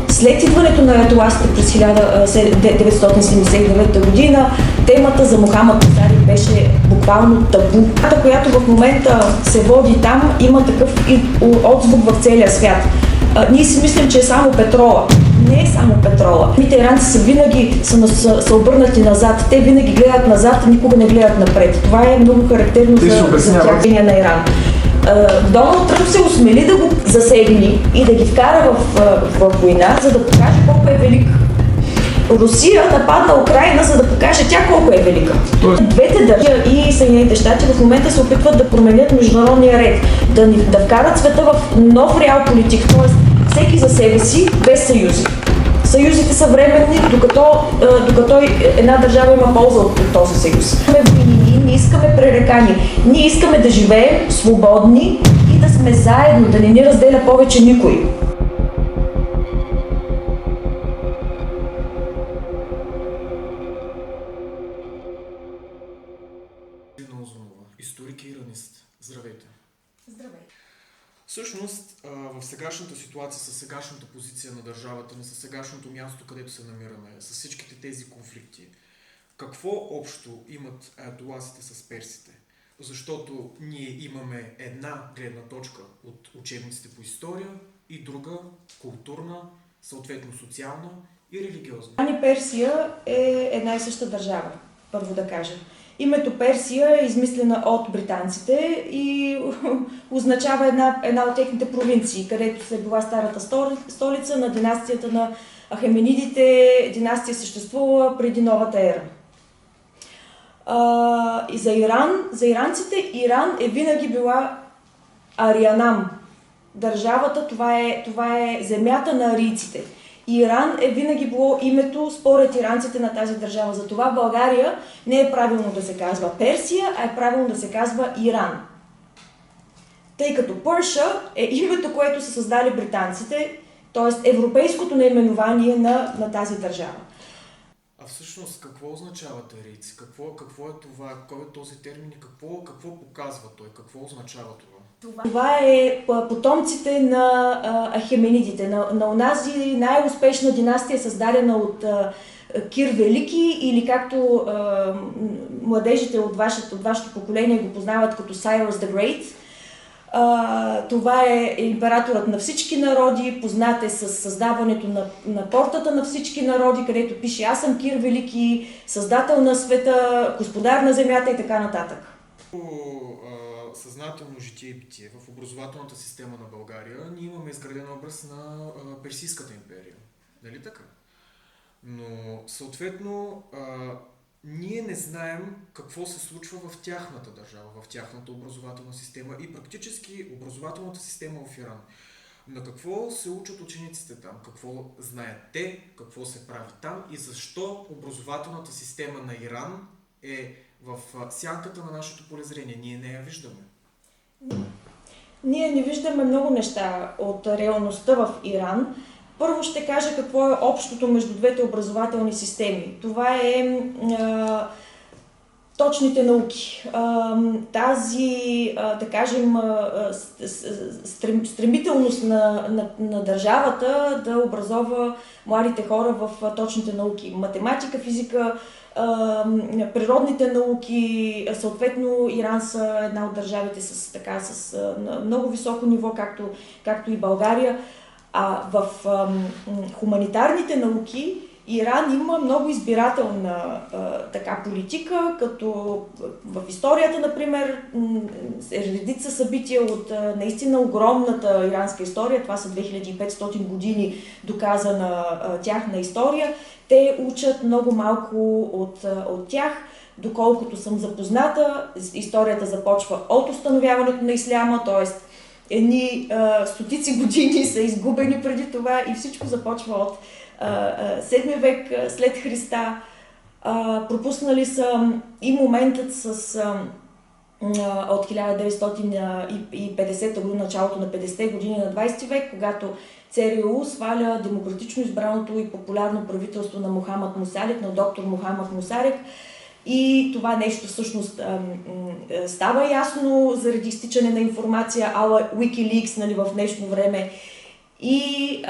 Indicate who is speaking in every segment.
Speaker 1: След идването на аятоласите през 1979 година, темата за Мохамед Мусари беше буквално табу. Която в момента се води там, има такъв отзвук в целия свят. Ние си мислим, че е само петрола. Не е само петрола. Иранци са винаги са обърнати назад. Те винаги гледат назад, никога не гледат напред. Това е много характерно за тях на Иран. Доналд Тръмп се осмели да го засегне и да ги вкара в война, за да покаже колко е велик. Русия нападна Украйна, за да покаже тя колко е велика. Двете държави и Съединените щати в момента се опитват да променят международния ред, да вкарат света в нов реал политик, т.е. всеки за себе си, без съюзи. Съюзите са временни, докато една държава има полза от този съюз. Ние не искаме пререкания, ние искаме да живеем свободни и да сме заедно, да не ни разделя повече никой.
Speaker 2: Историк и иранист. Здравейте!
Speaker 1: Здравейте!
Speaker 2: Всъщност, в сегашната ситуация, с сегашната позиция на държавата ни, с сегашното място, където се намираме, с всичките тези конфликти, какво общо имат аятоласите с персите? Защото ние имаме една гледна точка от учебниците по история и друга културна, съответно социална и религиозна.
Speaker 1: Иран и Персия е една и съща държава, първо да кажа. Името Персия е измислена от британците и означава една от техните провинции, където се била старата столица на династията на Ахеменидите. Династия съществува преди новата ера. И за иранците, Иран е винаги била Арианам. Държавата, това е земята на арийците. Иран е винаги било името според иранците на тази държава. Затова в България не е правилно да се казва Персия, а е правилно да се казва Иран. Тъй като Пърша е името, което са създали британците, т.е. европейското наименование на тази държава.
Speaker 2: А всъщност какво означават арийци? Какво е това? Кой е този термин и какво показва той? Какво означава това?
Speaker 1: Това е потомците на Ахеменидите, на онази най-успешна династия, създадена от Кир Велики, или както младежите от вашето поколение го познават като Cyrus the Great. Това е императорът на всички народи, познат е с създаването на портата на всички народи, където пише "Аз съм Кир Велики, създател на света, господар на земята" и така нататък.
Speaker 2: Съзнателно житие и битие в образователната система на България ние имаме изграден образ на Персийската империя. Нали така? Но съответно ние не знаем какво се случва в тяхната държава, в тяхната образователна система и практически образователната система в Иран. На какво се учат учениците там? Какво знаят те? Какво се прави там? И защо образователната система на Иран е в сянката на нашето полезрение? Ние не я виждаме.
Speaker 1: Ние не виждаме много неща от реалността в Иран. Първо ще кажа какво е общото между двете образователни системи. Това е точните науки. Тази, да кажем, стремителност на държавата да образова младите хора в точните науки. Математика, физика, природните науки, съответно Иран са една от държавите с много високо ниво, както и България. А в хуманитарните науки Иран има много избирателна политика, като в историята, например, редица събития от наистина огромната иранска история, това са 2500 години доказана тяхна история. Те учат много малко от тях, доколкото съм запозната. Историята започва от установяването на исляма, т.е. едни стотици години са изгубени преди това и всичко започва от 7 век след Христа. Пропуснали са и моментът от 1950 година, началото на 50-те години на 20 век, когато ЦРУ сваля демократично избраното и популярно правителство на Мохамед Мусарик, на доктор Мохамед Мусарик. И това нещо всъщност става ясно заради изтичане на информация ала Wikileaks, нали, в днешно време. и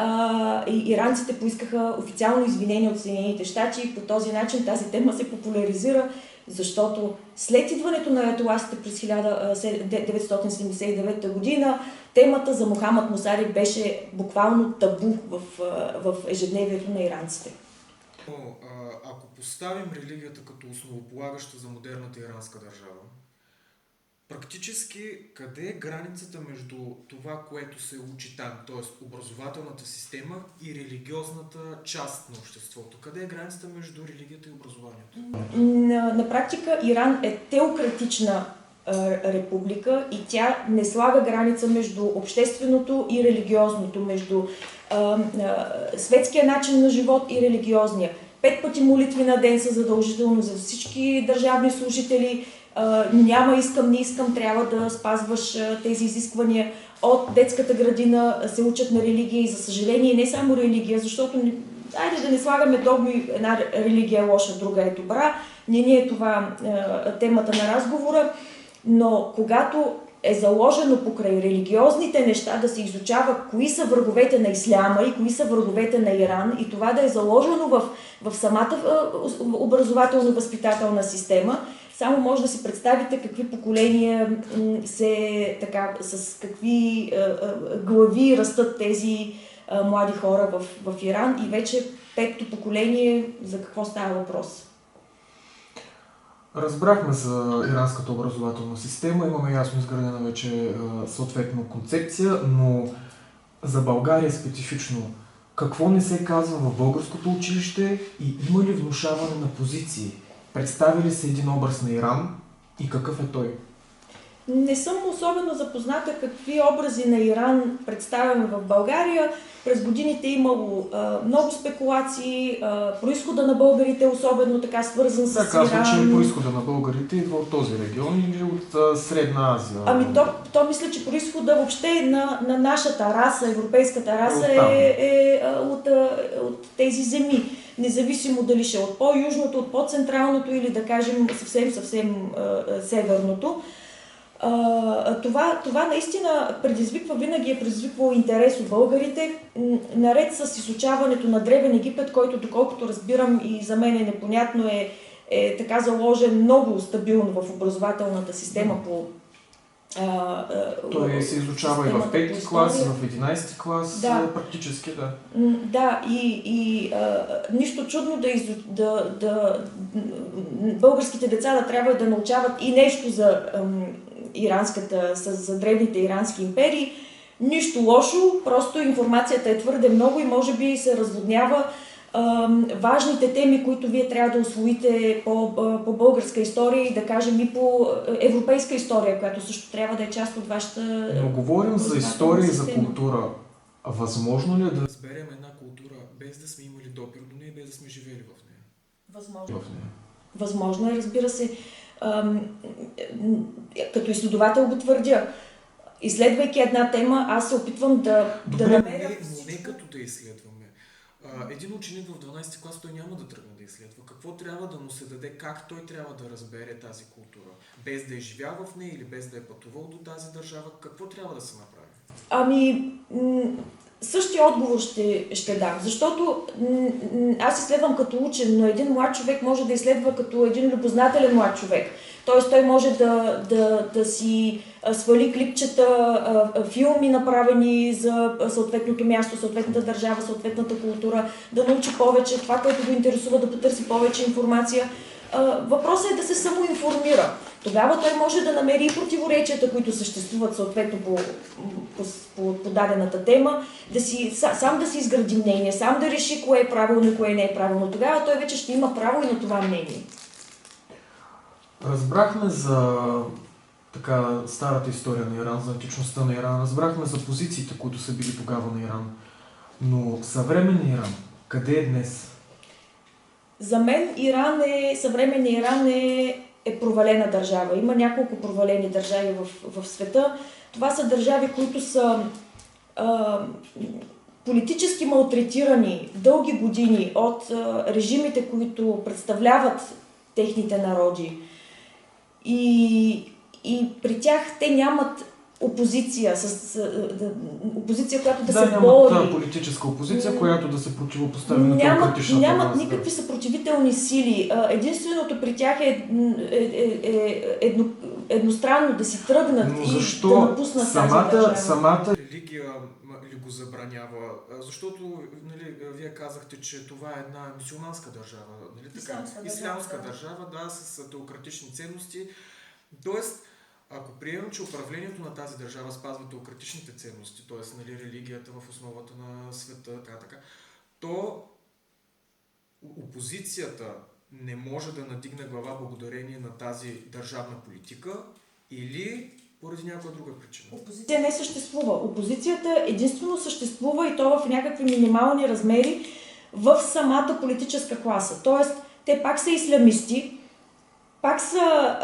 Speaker 1: иранците поискаха официално извинение от Съединените щати и по този начин тази тема се популяризира, защото след идването на аятоласите през 1979 година темата за Мохамед Мусари беше буквално табу в ежедневието на иранците.
Speaker 2: Ако поставим религията като основополагаща за модерната иранска държава, практически къде е границата между това, което се учи там, т.е. образователната система и религиозната част на обществото? Къде е границата между религията и образованието?
Speaker 1: На практика Иран е теократична република и тя не слага граница между общественото и религиозното, между светския начин на живот и религиозния. 5 пъти молитви на ден са задължително за всички държавни служители. Няма искам, не искам, трябва да спазваш тези изисквания. От детската градина се учат на религия и за съжаление не само религия, защото айде да не слагаме догми, една религия е лоша, друга е добра. Не е това темата на разговора, но когато е заложено покрай религиозните неща да се изучава кои са враговете на исляма и кои са враговете на Иран и това да е заложено в самата образователно-възпитателна система, само може да си представите какви поколения с какви глави растат тези млади хора в Иран и вече 5-то поколение за какво става въпрос.
Speaker 3: Разбрахме за иранската образователна система, имаме ясно изградена вече съответно концепция, но за България специфично какво не се казва в българското училище и има ли внушаване на позиции? Представи ли се един образ на Иран и какъв е той?
Speaker 1: Не съм особено запозната какви образи на Иран представяме в България. През годините имало много спекулации, произхода на българите особено така свързан с Иран.
Speaker 3: Казва, че произхода на българите идва от този регион или от Средна Азия?
Speaker 1: То мисля, че произхода въобще на нашата раса, европейската раса е от тези земи. Независимо дали ще е от по-южното, от по-централното или да кажем съвсем северното. Това наистина винаги е предизвиквало интерес от българите, наред с изучаването на Древен Египет, който доколкото разбирам и за мен е непонятно, е така заложен много стабилно в образователната система
Speaker 3: той се изучава и в 5-ти клас, и в 11-ти клас, практически, да.
Speaker 1: Да, и нищо чудно българските деца да трябва да научават и нещо за за древните ирански империи. Нищо лошо, просто информацията е твърде много и може би се разводнява важните теми, които вие трябва да усвоите по българска история и да кажем и по европейска история, която също трябва да е част от вашата...
Speaker 3: Но говорим за история и за култура. Възможно ли е да
Speaker 2: разберем една култура без да сме имали допир до нея, без да сме живели в нея?
Speaker 1: Възможно. Възможно е, разбира се. Като изследовател го твърдя. Изследвайки една тема, аз се опитвам да намеря...
Speaker 2: Но не като да изследваме. Един ученик в 12 клас той няма да тръгне да изследва. Какво трябва да му се даде, как той трябва да разбере тази култура? Без да е живял в нея или без да е пътувал до тази държава, какво трябва да се направи?
Speaker 1: Същия отговор ще дам, защото аз изследвам като учен, но един млад човек може да изследва като един любознателен млад човек. Тоест той може да си свали клипчета, филми направени за съответното място, съответната държава, съответната култура, да научи повече, това, което го интересува, да потърси повече информация. Въпросът е да се самоинформира. Тогава той може да намери и противоречията, които съществуват съответно по дадената тема, сам да си изгради мнение, сам да реши кое е правилно и кое не е правилно. Тогава той вече ще има право и на това мнение.
Speaker 3: Разбрахме за старата история на Иран, за античността на Иран, разбрахме за позициите, които са били тогава на Иран. Но съвременен Иран, къде е днес?
Speaker 1: За мен съвременният Иран е провалена държава. Има няколко провалени държави в света. Това са държави, които са политически малтретирани дълги години от режимите, които представляват техните народи. И при тях те нямат опозиция, опозиция, която да се
Speaker 3: няма
Speaker 1: бори.
Speaker 3: тази политическа опозиция, която да се противопостави на демократичната власт.
Speaker 1: Нямат никакви съпротивителни сили. Единственото при тях е едностранно да си тръгнат и да напуснат тази държава.
Speaker 3: Самата
Speaker 2: религия ли го забранява? Защото, нали, вие казахте, че това е една мюсюлманска държава, нали така? Ислямска държава, да, с теократични ценности. Тоест, ако приемем, че управлението на тази държава спазва теократичните ценности, т.е. нали, религията в основата на света, така, то опозицията не може да надигне глава благодарение на тази държавна политика или поради някаква друга причина.
Speaker 1: Опозиция не съществува. Опозицията единствено съществува и то в някакви минимални размери в самата политическа класа. Тоест, те пак са ислямисти, пак са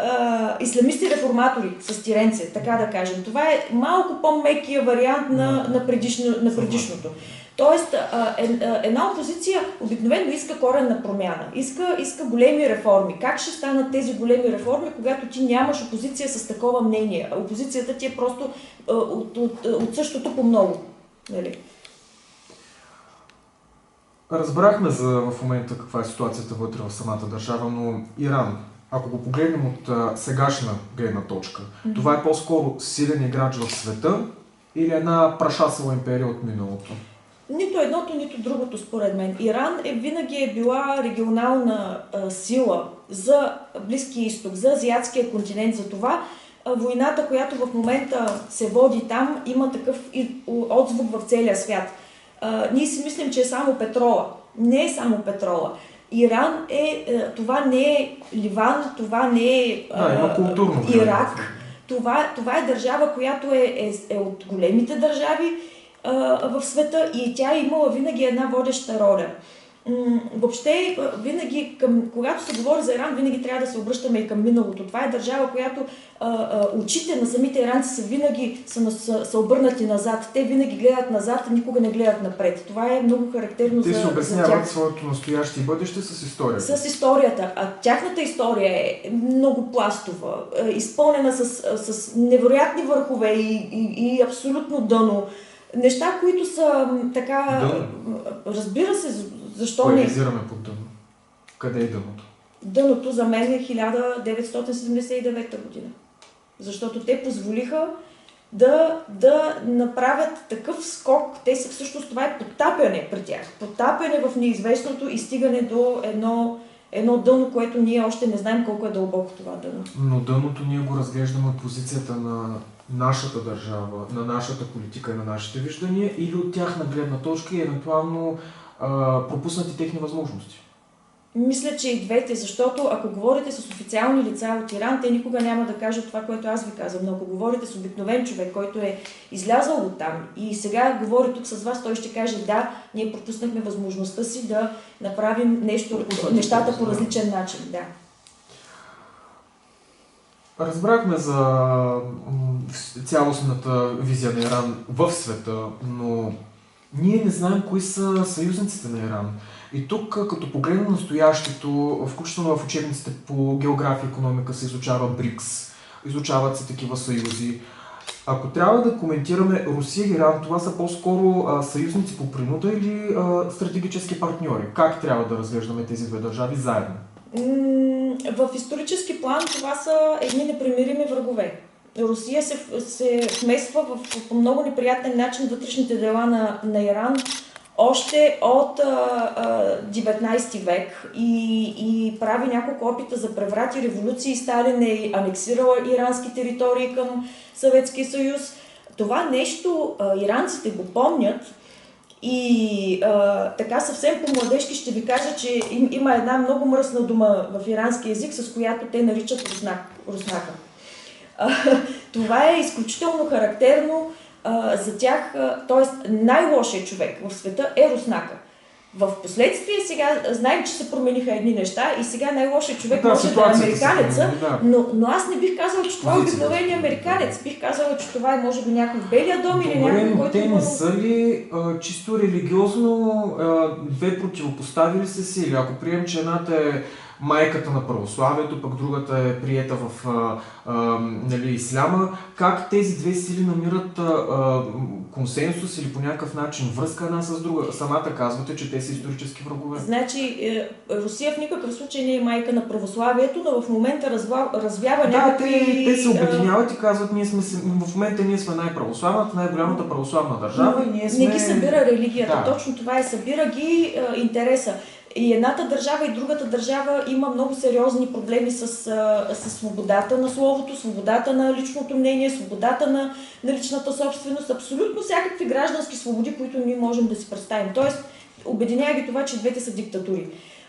Speaker 1: исламисти-реформатори с тиренце, така да кажем. Това е малко по-мекия вариант на предишното. Тоест, една опозиция обикновено иска коренна промяна, иска големи реформи. Как ще станат тези големи реформи, когато ти нямаш опозиция с такова мнение? Опозицията ти е просто от същото по много. Нали?
Speaker 3: разбрахме в момента каква е ситуацията вътре в самата държава, но Иран, ако го погледнем от сегашна гледна точка, това е по-скоро силен играч в света или една прашасала империя от миналото?
Speaker 1: Нито едното, нито другото, според мен. Иран винаги е била регионална сила за Близкия изток, за азиатския континент. За това войната, която в момента се води там, има такъв отзвук в целия свят. Ние си мислим, че е само петрола. Не е само петрола. Иран това не е Ливан, това не е Ирак. Това е държава, която е от големите държави в света и тя е имала винаги една водеща роля. Въобще, винаги, когато се говори за Иран, винаги трябва да се обръщаме и към миналото. Това е държава, която очите на самите иранци винаги са обърнати назад. Те винаги гледат назад, а никога не гледат напред. Това е много характерно за тях.
Speaker 3: Те се обясняват своето настояще и бъдеще с историята.
Speaker 1: С историята. А тяхната история е много пластова, изпълнена с невероятни върхове и абсолютно дъно. Неща, които са така...
Speaker 3: Дъно?
Speaker 1: Разбира се, защо
Speaker 3: Кое
Speaker 1: не?
Speaker 3: визираме под дъно? Къде е дъното?
Speaker 1: Дъното за мен е 1979 година. Защото те позволиха да направят такъв скок. Те са всъщност, това е потапяне при тях. Потапяне в неизвестното и стигане до едно дъно, което ние още не знаем колко е дълбоко това дъно.
Speaker 3: Но дъното ние го разглеждаме от позицията на нашата държава, на нашата политика и на нашите виждания или от тяхна гледна точка и евентуално пропуснати техни възможности?
Speaker 1: Мисля, че и двете, защото ако говорите с официални лица от Иран, те никога няма да кажат това, което аз ви казвам, но ако говорите с обикновен човек, който е излязъл от там и сега говори тук с вас, той ще каже да, ние пропуснахме възможността си да направим нещата по различен начин. Да.
Speaker 3: Разбрахме за цялостната визия на Иран в света, но ние не знаем кои са съюзниците на Иран. И тук, като погледнем настоящето, включително в учебниците по география и икономика се изучава БРИКС, изучават се такива съюзи. Ако трябва да коментираме Русия и Иран, това са по-скоро съюзници по принуда или стратегически партньори? Как трябва да разглеждаме тези две държави заедно?
Speaker 1: В исторически план това са едни непримирими врагове. Русия се вмесва по много неприятен начин вътрешните дела на Иран още от 19 век и прави няколко опита за преврат и революции. Сталин е анексирал ирански територии към Съветския съюз. Това нещо иранците го помнят и така съвсем по-младежки ще ви кажа, че има една много мръсна дума в ирански език, с която те наричат руснака. Това е изключително характерно за тях, т.е. най-лошият човек в света е руснака. В последствие сега знаем, че се промениха едни неща и сега най-лошият човек може да е американеца, но аз не бих казала, че това е обикновения американец. Бих казала, че това е може би някой в Белия дом или някой, който...
Speaker 3: Те не са ли чисто религиозно две противопоставили се сили? Ако приемем, че едната е майката на православието, пък другата е приета в нали, исляма. Как тези две сили намират консенсус или по някакъв начин връзка една с друга? Самата казвате, че те са исторически врагове.
Speaker 1: Значи, Русия в никакъв случай не е майка на православието, но в момента развява някакви...
Speaker 3: те се обединяват и казват, в момента ние сме най-православната, най-голямата православна държава и ние сме...
Speaker 1: Не ги събира религията,
Speaker 3: Да.
Speaker 1: точно това е, събира ги интереса. И едната държава и другата държава има много сериозни проблеми с свободата на словото, свободата на личното мнение, свободата на личната собственост, абсолютно всякакви граждански свободи, които ние можем да си представим. Тоест, обединява ги това, че двете са диктатури.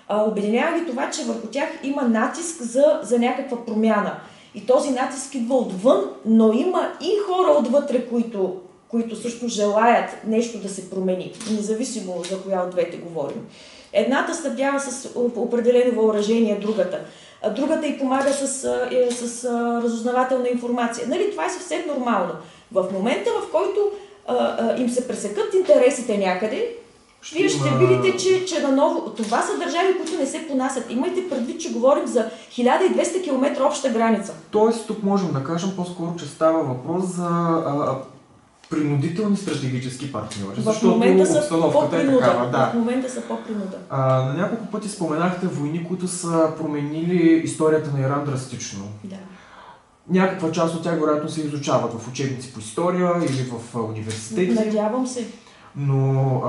Speaker 1: Обединява ги това, че върху тях има натиск за някаква промяна. И този натиск идва отвън, но има и хора отвътре, които също желаят нещо да се промени, независимо за коя от двете говорим. Едната снабдява с определено въоръжение другата. Другата й помага с разузнавателна информация. Нали, това е съвсем нормално. В момента, в който им се пресекат интересите някъде, вие ще видите, че наново... Това са държави, които не се понасят. Имайте предвид, че говорим за 1200 км обща граница.
Speaker 3: Тоест, тук можем да кажем по-скоро, че става въпрос за принудителни стратегически партньори, защото обстановката е такава. Да.
Speaker 1: В момента са по-принуда.
Speaker 3: На няколко пъти споменахте войни, които са променили историята на Иран драстично.
Speaker 1: Да.
Speaker 3: Някаква част от тях вероятно се изучават в учебници по история или в университети.
Speaker 1: Надявам се.
Speaker 3: Но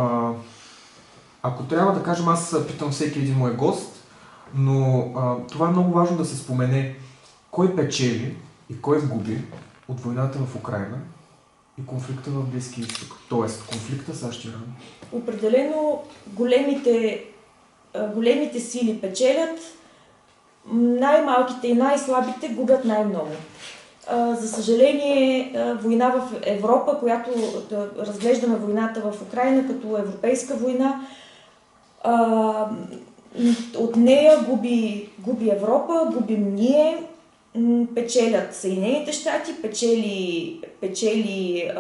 Speaker 3: ако трябва да кажем, аз питам всеки един мой гост, но това е много важно да се спомене кой печели и кой губи от войната в Украйна и конфликта в Близкия изток, т.е. конфликта САЩ-Иран.
Speaker 1: Определено големите сили печелят, най-малките и най-слабите губят най-много. За съжаление, война в Европа, която разглеждаме войната в Украйна като европейска война, от нея губи Европа, губим ние, печелят Съединените щати, печели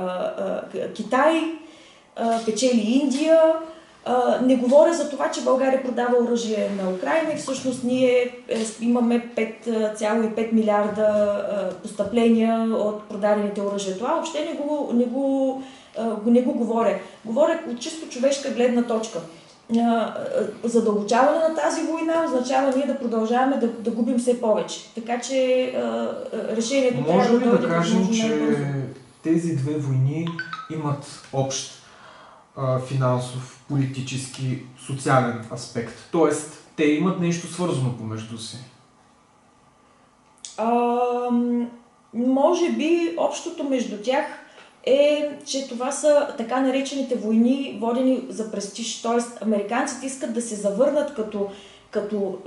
Speaker 1: Китай, печели Индия. Не говоря за това, че България продава оръжие на Украйна и всъщност ние имаме 5,5 милиарда постъпления от продадените оръжия. Това въобще не го говоря. Говоря от чисто човешка гледна точка. Задълбочаване на тази война означава ние да продължаваме да губим все повече. Така че решението трябва да дойде.
Speaker 3: Може ли да кажем, че тези две войни имат общ финансов, политически, социален аспект? Тоест, те имат нещо свързано помежду си?
Speaker 1: Може би общото между тях е, че това са така наречените войни, водени за престиж. Т.е. американците искат да се завърнат като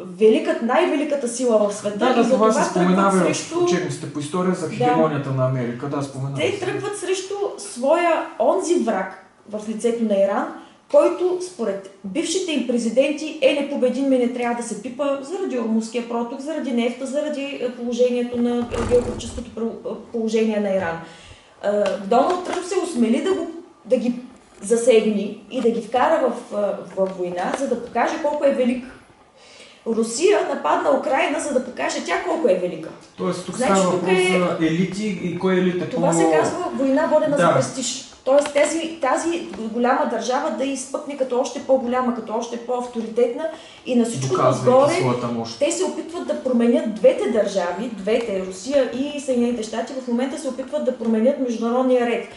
Speaker 1: най-великата сила в света.
Speaker 3: Да,
Speaker 1: и за
Speaker 3: това се споменава
Speaker 1: срещу...
Speaker 3: в учебниците по история за хегемонията на Америка. Да, споменава.
Speaker 1: Те тръгват срещу своя онзи враг в лицето на Иран, който според бившите им президенти е непобедим и не трябва да се пипа заради Ормузския проток, заради нефта, заради положението на геополитическото положение на Иран. Доналд Тръмп се осмели да ги засегни и да ги вкара в война, за да покаже колко е велик. Русия нападна Украйна, за да покаже тя колко е велика.
Speaker 3: Тоест тук става въпрос за елити и кой елит е
Speaker 1: Това се казва война водена за престиж. Тоест тази голяма държава да изпъкне като още по-голяма, като още по-авторитетна и на всичкото отгоре те се опитват да променят двете държави, Русия и Съединените щати в момента се опитват да променят международния ред,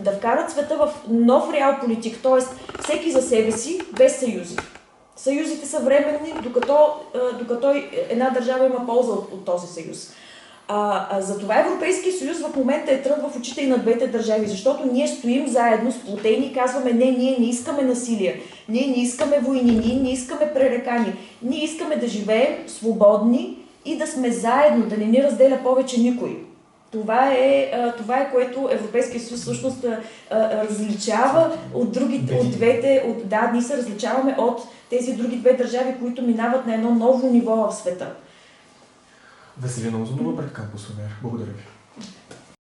Speaker 1: да вкарат света в нов реал политик, т.е. всеки за себе си, без съюзи. Съюзите са временни, докато една държава има полза от този съюз. Затова Европейския съюз в момента е трън в очите и на двете държави, защото ние стоим заедно, сплотени и казваме ние не искаме насилие, ние не искаме войни, ние не искаме пререкани, ние искаме да живеем свободни и да сме заедно, да не ни разделя повече никой. Това е което Европейския съюз всъщност различава от другите, от двете, ние се различаваме от тези други две държави, които минават на едно ново ниво в света.
Speaker 3: Веселина Узунова пред Кампус Унер. Благодаря ви.